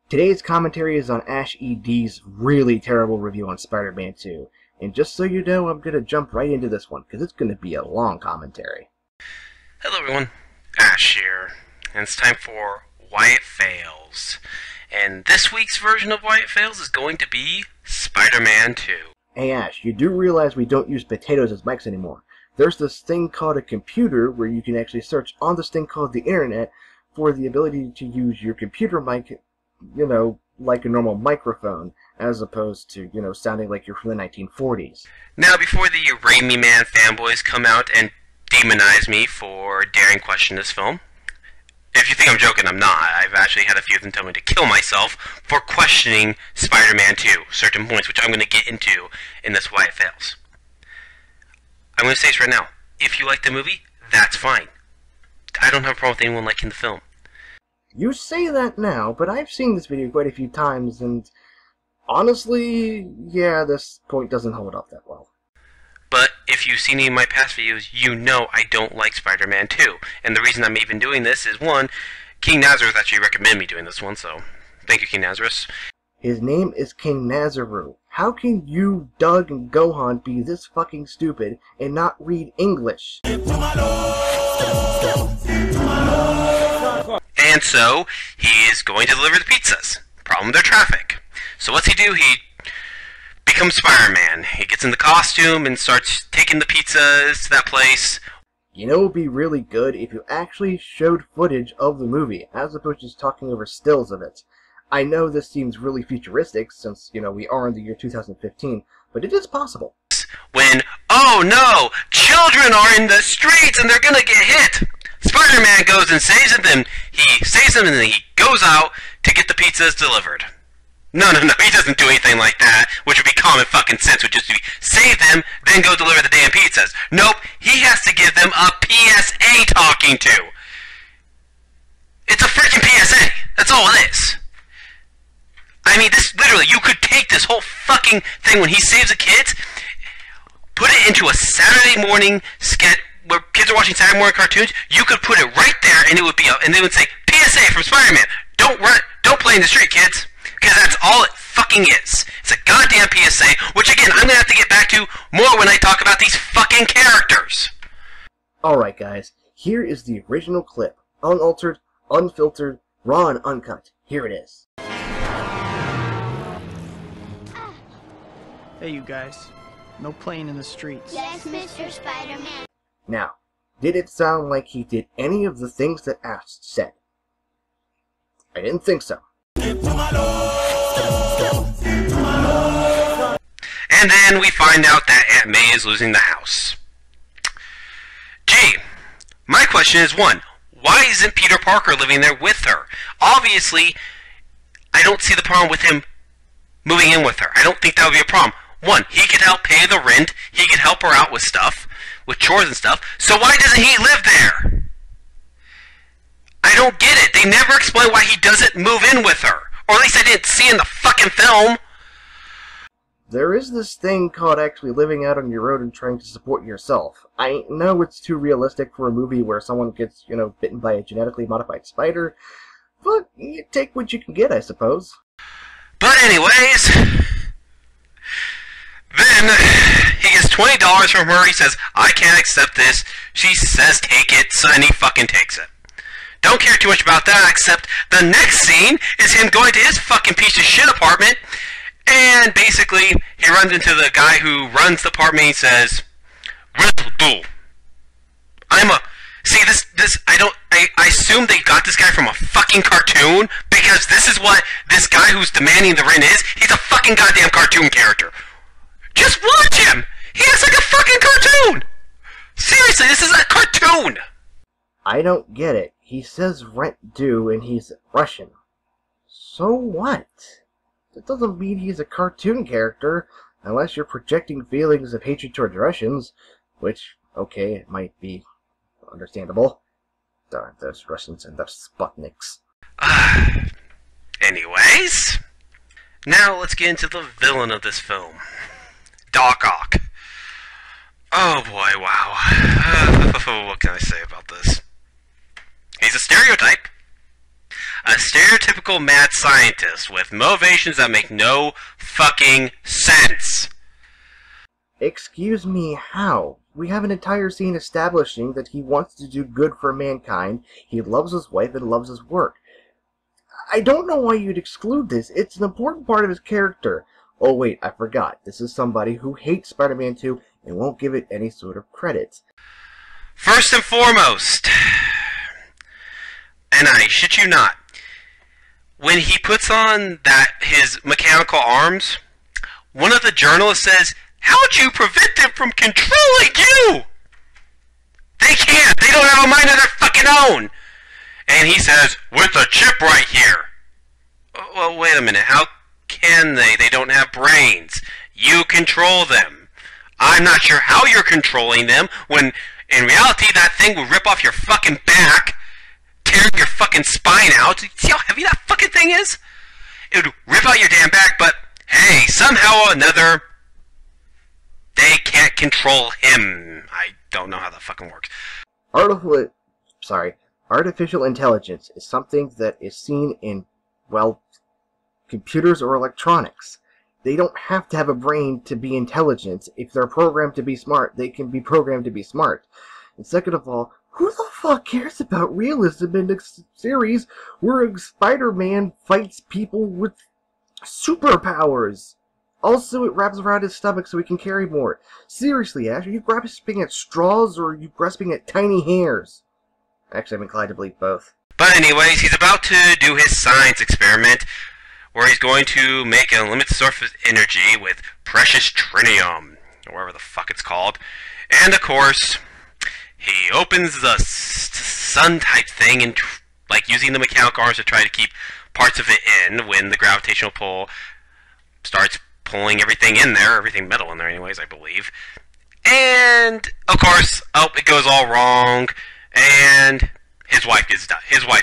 Today's commentary is on Ash ED's really terrible review on Spider-Man 2. And just so you know, I'm going to jump right into this one, because it's going to be a long commentary. Hello everyone, Ash here, and it's time for Why It Fails. And this week's version of Why It Fails is going to be Spider-Man 2. Hey Ash, you do realize we don't use potatoes as mics anymore. There's this thing called a computer where you can actually search on this thing called the internet for the ability to use your computer mic, you know, like a normal microphone, as opposed to, you know, sounding like you're from the 1940s. Now, before the Raimi Man fanboys come out and demonize me for daring question this film, if you think I'm joking, I'm not. I've actually had a few of them tell me to kill myself for questioning Spider-Man 2, certain points, which I'm going to get into in this Why It Fails. I'm going to say this right now. If you like the movie, that's fine. I don't have a problem with anyone liking the film. You say that now, but I've seen this video quite a few times, and honestly, yeah, this point doesn't hold up that well. But if you've seen any of my past videos, you know I don't like Spider-Man 2. And the reason I'm even doing this is, one, King Nazareth actually recommended me doing this one, so thank you, King Nazareth. His name is King Nazaru. How can you, Doug, and Gohan be this fucking stupid and not read English? And so, he is going to deliver the pizzas. Problem, they're traffic. So what's he do? He becomes Spider-Man. He gets in the costume and starts taking the pizzas to that place. You know, it would be really good if you actually showed footage of the movie, as opposed to just talking over stills of it. I know this seems really futuristic, since, you know, we are in the year 2015, but it is possible. When, oh no, children are in the streets and they're gonna get hit! Spider-Man goes and saves them. He saves them and then he goes out to get the pizzas delivered. No, he doesn't do anything like that, which would be common fucking sense, which is to save them, then go deliver the damn pizzas. Nope, he has to give them a PSA talking to. It's a freaking PSA. That's all it is. I mean, this, literally, you could take this whole fucking thing when he saves the kids, put it into a Saturday morning sketch, where kids are watching Saturday morning cartoons. You could put it right there, and it would be, and they would say, PSA from Spider-Man. Don't play in the street, kids. Because that's all it fucking is. It's a goddamn PSA, which again, I'm going to have to get back to more when I talk about these fucking characters. Alright guys, here is the original clip. Unaltered, unfiltered, raw and uncut. Here it is. Hey you guys, no playing in the streets. Yes, Mr. Spider-Man. Now, did it sound like he did any of the things that Ash said? I didn't think so. And then we find out that Aunt May is losing the house. Gee, my question is one, why isn't Peter Parker living there with her? Obviously, I don't see the problem with him moving in with her. I don't think that would be a problem. One, he could help pay the rent, he could help her out with stuff, with chores and stuff, so why doesn't he live there? I don't get it. They never explain why he doesn't move in with her. Or at least I didn't see in the fucking film. There is this thing called actually living out on your own and trying to support yourself. I know it's too realistic for a movie where someone gets, you know, bitten by a genetically modified spider, but you take what you can get, I suppose. But anyways, then he gets $20 from her. He says, I can't accept this. She says, take it, and he fucking takes it. Don't care too much about that, except the next scene is him going to his fucking piece of shit apartment, and basically, he runs into the guy who runs the apartment, and he says, I assume they got this guy from a fucking cartoon, because this is what this guy who's demanding the rent is. He's a fucking goddamn cartoon character. Just watch him! He is like a fucking cartoon! Seriously, this is a cartoon! I don't get it. He says rent due and he's Russian. So what? That doesn't mean he's a cartoon character, unless you're projecting feelings of hatred towards Russians, which, okay, it might be understandable. Darn those Russians and their Sputniks. Anyways, now let's get into the villain of this film. Doc Ock. Oh boy, wow. What can I say about this? He's a stereotype. A stereotypical mad scientist with motivations that make no fucking sense. Excuse me, how? We have an entire scene establishing that he wants to do good for mankind, he loves his wife and loves his work. I don't know why you'd exclude this. It's an important part of his character. Oh wait, I forgot. This is somebody who hates Spider-Man 2 and won't give it any sort of credit. First and foremost, and I shit you not, when he puts on his mechanical arms, one of the journalists says, "How'd you prevent them from controlling you?" They can't. They don't have a mind of their fucking own. And he says, "With a chip right here." Well, wait a minute. How can they? They don't have brains. You control them. I'm not sure how you're controlling them when, in reality, that thing would rip off your fucking back, tear your fucking spine out. See how heavy that fucking thing is? It would rip out your damn back, but hey, somehow or another, they can't control him. I don't know how that fucking works. Artificial intelligence is something that is seen in, well, computers or electronics. They don't have to have a brain to be intelligent. If they're programmed to be smart, they can be programmed to be smart. And second of all, who the fuck cares about realism in a series where Spider-Man fights people with superpowers? Also, it wraps around his stomach so he can carry more. Seriously, Ash, are you grasping at straws or are you grasping at tiny hairs? Actually, I'm inclined to believe both. But anyways, he's about to do his science experiment where he's going to make an unlimited source of energy with precious trinium, or whatever the fuck it's called. And of course, he opens the sun type thing and, like, using the mechanical arms to try to keep parts of it in when the gravitational pull starts pulling everything in there, everything metal in there anyways, I believe. And of course, it goes all wrong, and his wife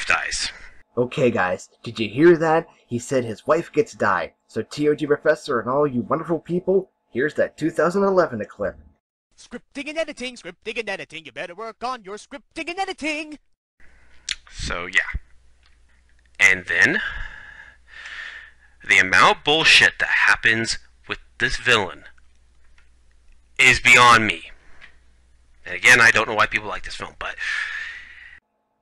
dies. Okay guys, did you hear that? He said his wife gets died. So TOG Professor and all you wonderful people, here's that 2011 clip. Scripting and editing, you better work on your scripting and editing! So yeah. And then, the amount of bullshit that happens with this villain is beyond me. And again, I don't know why people like this film, but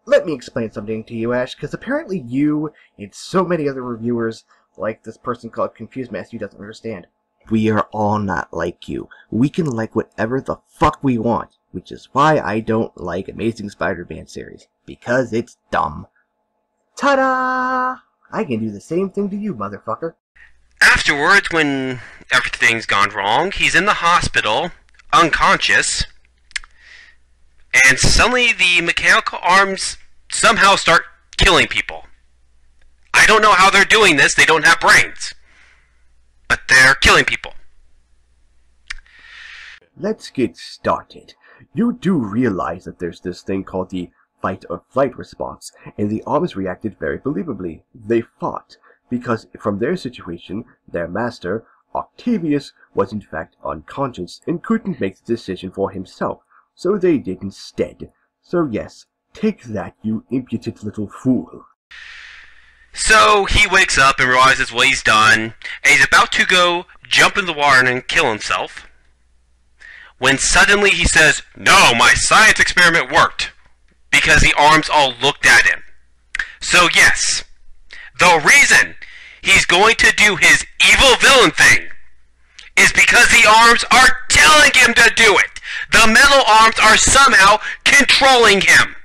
Let me explain something to you, Ash, because apparently you and so many other reviewers, like this person called Confused Matthew, doesn't understand. We are all not like you. We can like whatever the fuck we want, which is why I don't like Amazing Spider-Man series, because it's dumb. Ta-da! I can do the same thing to you, motherfucker. afterwards, when everything's gone wrong, he's in the hospital, unconscious, and suddenly the mechanical arms somehow start killing people. I don't know how they're doing this. They don't have brains. But they're killing people. Let's get started. You do realize that there's this thing called the fight or flight response, and the arms reacted very believably. They fought, because from their situation, their master, Octavius, was in fact unconscious and couldn't make the decision for himself, so they did instead. So yes, take that, you impudent little fool. So he wakes up and realizes what he's done, and he's about to go jump in the water and kill himself, when suddenly he says, "No, my science experiment worked," because the arms all looked at him. So yes, the reason he's going to do his evil villain thing is because the arms are telling him to do it. The metal arms are somehow controlling him.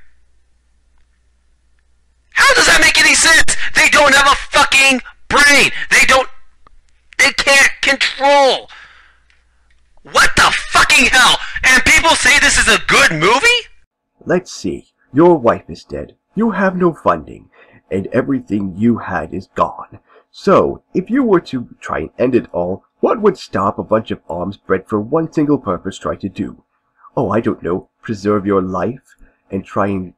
How does that make any sense? They don't have a fucking brain. They can't control. What the fucking hell? And people say this is a good movie? Let's see. Your wife is dead. You have no funding, and everything you had is gone. So, if you were to try and end it all, what would stop a bunch of arms bred for one single purpose try to do? Oh, I don't know, preserve your life, and try and,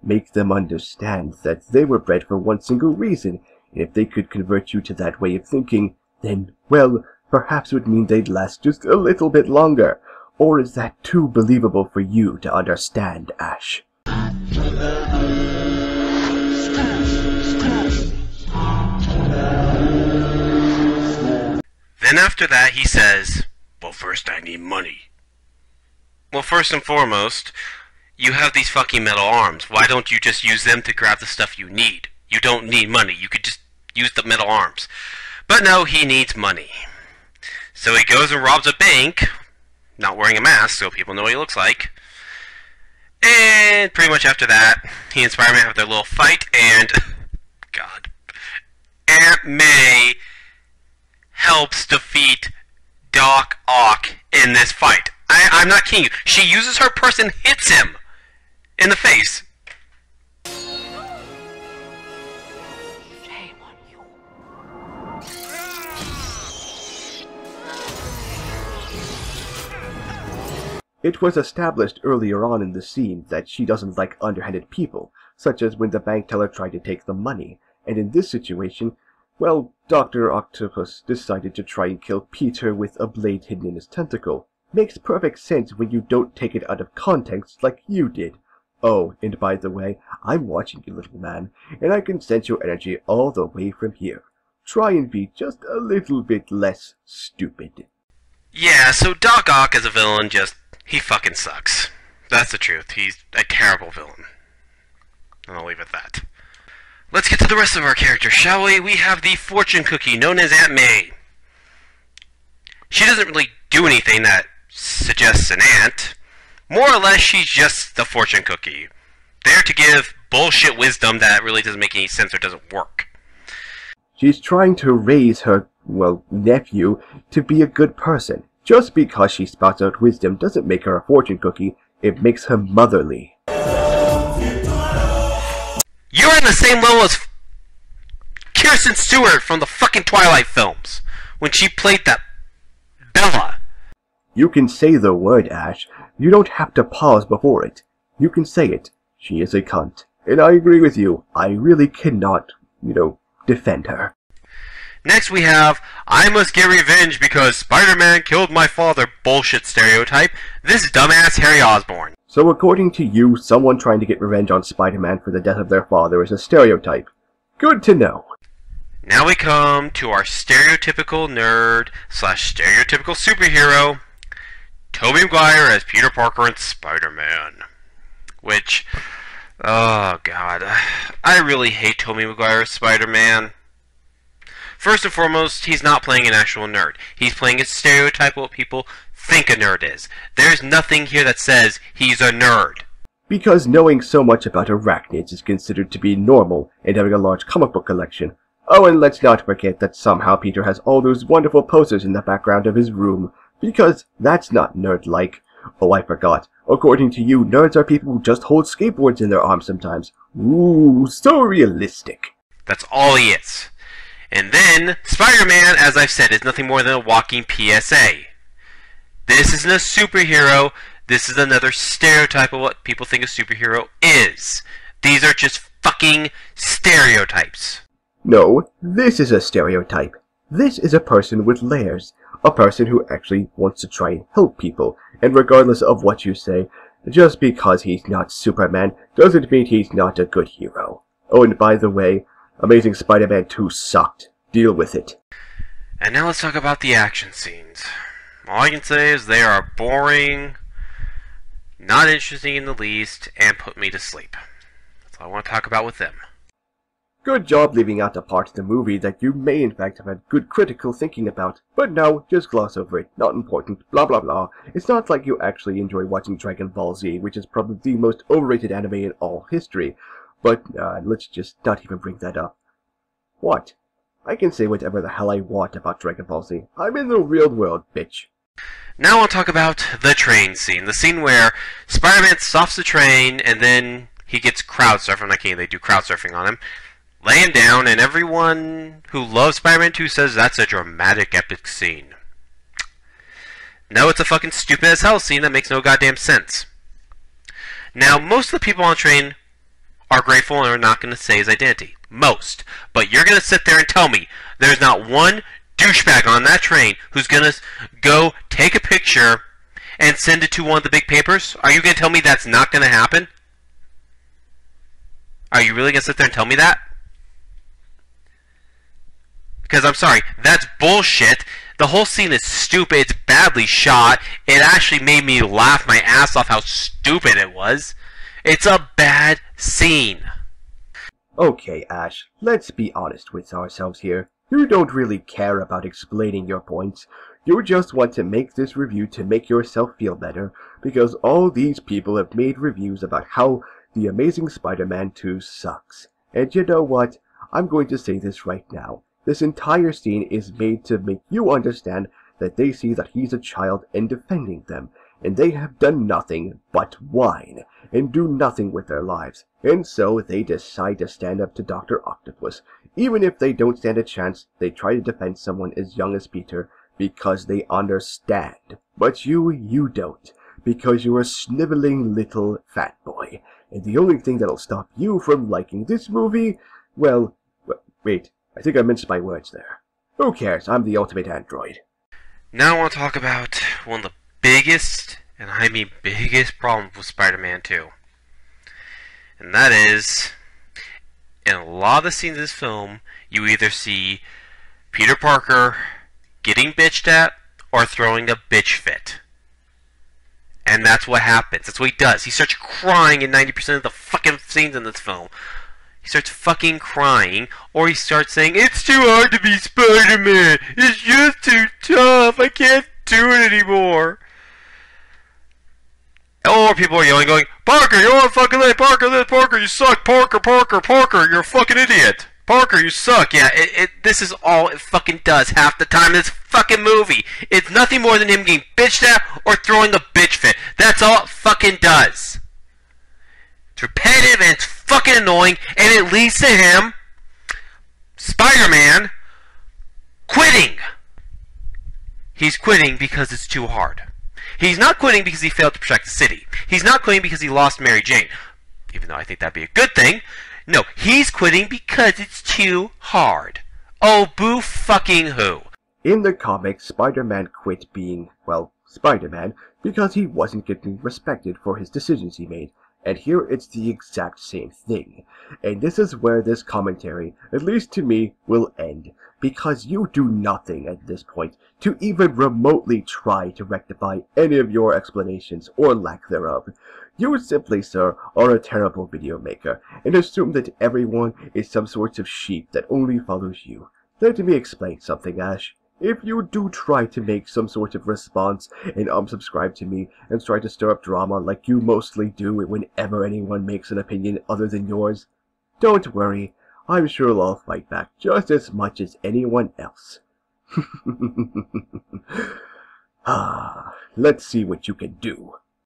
make them understand that they were bred for one single reason, and if they could convert you to that way of thinking, then, well, perhaps it would mean they'd last just a little bit longer. Or is that too believable for you to understand, Ash? Then after that, he says, well, first I need money. Well, first and foremost, you have these fucking metal arms. Why don't you just use them to grab the stuff you need? You don't need money. You could just use the metal arms. But no, he needs money. So he goes and robs a bank, not wearing a mask so people know what he looks like. And pretty much after that, he and Spider-Man have their little fight, and God, Aunt May helps defeat Doc Ock in this fight. I'm not kidding you. She uses her purse and hits him in the face. Shame on you. It was established earlier on in the scene that she doesn't like underhanded people, such as when the bank teller tried to take the money, and in this situation, well, Dr. Octopus decided to try and kill Peter with a blade hidden in his tentacle. Makes perfect sense when you don't take it out of context like you did. Oh, and by the way, I'm watching you, little man, and I can sense your energy all the way from here. Try and be just a little bit less stupid. Yeah, so Doc Ock as a villain he fucking sucks. That's the truth. He's a terrible villain. And I'll leave it at that. Let's get to the rest of our characters, shall we? We have the fortune cookie, known as Aunt May. She doesn't really do anything that suggests an aunt. More or less, she's just the fortune cookie. There to give bullshit wisdom that really doesn't make any sense or doesn't work. She's trying to raise her, well, nephew to be a good person. Just because she spouts out wisdom doesn't make her a fortune cookie, it makes her motherly. You're on the same level as Kirsten Stewart from the fucking Twilight films, when she played that Bella. You can say the word, Ash. You don't have to pause before it. You can say it. She is a cunt. And I agree with you. I really cannot, defend her. Next we have, I must get revenge because Spider-Man killed my father bullshit stereotype. This dumbass Harry Osborn. So according to you, someone trying to get revenge on Spider-Man for the death of their father is a stereotype. Good to know. Now we come to our stereotypical nerd / stereotypical superhero, Tobey Maguire as Peter Parker and Spider-Man. Which, oh god, I really hate Tobey Maguire as Spider-Man. First and foremost, he's not playing an actual nerd. He's playing a stereotype of what people think a nerd is. There's nothing here that says he's a nerd. Because knowing so much about arachnids is considered to be normal and having a large comic book collection. Oh, and let's not forget that somehow Peter has all those wonderful posters in the background of his room. Because that's not nerd-like. Oh, I forgot. According to you, nerds are people who just hold skateboards in their arms sometimes. Ooh, so realistic. That's all he is. And then, Spider-Man, as I've said, is nothing more than a walking PSA. This isn't a superhero. This is another stereotype of what people think a superhero is. These are just fucking stereotypes. No, this is a stereotype. This is a person with layers. A person who actually wants to try and help people. And regardless of what you say, just because he's not Superman doesn't mean he's not a good hero. Oh, and by the way, Amazing Spider-Man 2 sucked. Deal with it. And now let's talk about the action scenes. All I can say is they are boring, not interesting in the least, and put me to sleep. That's all I want to talk about with them. Good job leaving out the part of the movie that you may in fact have had good critical thinking about. But no, just gloss over it. Not important. Blah blah blah. It's not like you actually enjoy watching Dragon Ball Z, which is probably the most overrated anime in all history. But let's just not even bring that up. What? I can say whatever the hell I want about Dragon Ball Z. I'm in the real world, bitch. Now I'll talk about the train scene. The scene where Spider-Man stops the train and then he gets crowd surfing. Like they do crowd surfing on him. Laying down, and everyone who loves Spider-Man 2 says that's a dramatic, epic scene. No, it's a fucking stupid as hell scene that makes no goddamn sense. Now, most of the people on the train are grateful and are not going to say his identity. Most. But you're going to sit there and tell me there's not one douchebag on that train who's going to go take a picture and send it to one of the big papers? Are you going to tell me that's not going to happen? Are you really going to sit there and tell me that? Because I'm sorry, that's bullshit. The whole scene is stupid. It's badly shot. It actually made me laugh my ass off how stupid it was. It's a bad scene. Okay, Ash, let's be honest with ourselves here. You don't really care about explaining your points. You just want to make this review to make yourself feel better, because all these people have made reviews about how The Amazing Spider-Man 2 sucks. And you know what? I'm going to say this right now. This entire scene is made to make you understand that they see that he's a child and defending them, and they have done nothing but whine and do nothing with their lives, and so they decide to stand up to Dr. Octopus. Even if they don't stand a chance, they try to defend someone as young as Peter because they understand. But you don't, because you're a sniveling little fat boy. And the only thing that'll stop you from liking this movie, well, wait, I think I minced my words there. Who cares? I'm the ultimate android. Now I want to talk about one of the biggest, and I mean biggest, problems with Spider-Man 2. And that is, in a lot of the scenes in this film, you either see Peter Parker getting bitched at or throwing a bitch fit. And that's what happens. That's what he does. He starts crying in 90% of the fucking scenes in this film. He starts fucking crying, or he starts saying, "It's too hard to be Spider-Man. It's just too tough. I can't do it anymore." Or people are yelling, going, "Parker, you're on fucking late. Parker, this, Parker, you suck. Parker, Parker, Parker, you're a fucking idiot. Parker, you suck." Yeah, this is all it fucking does half the time in this fucking movie. It's nothing more than him getting bitched at or throwing a bitch fit. That's all it fucking does. It's repetitive and it's fucking annoying, and it leads to him, Spider-Man, quitting. He's quitting because it's too hard. He's not quitting because he failed to protect the city. He's not quitting because he lost Mary Jane, even though I think that'd be a good thing. No, he's quitting because it's too hard. Oh, boo fucking who. In the comics, Spider-Man quit being, well, Spider-Man because he wasn't getting respected for his decisions he made. And here it's the exact same thing. And this is where this commentary, at least to me, will end. Because you do nothing at this point to even remotely try to rectify any of your explanations or lack thereof. You simply, sir, are a terrible video maker, and assume that everyone is some sort of sheep that only follows you. Let me explain something, Ash. If you do try to make some sort of response and unsubscribe to me and try to stir up drama like you mostly do whenever anyone makes an opinion other than yours, don't worry, I'm sure I'll fight back just as much as anyone else. Let's see what you can do.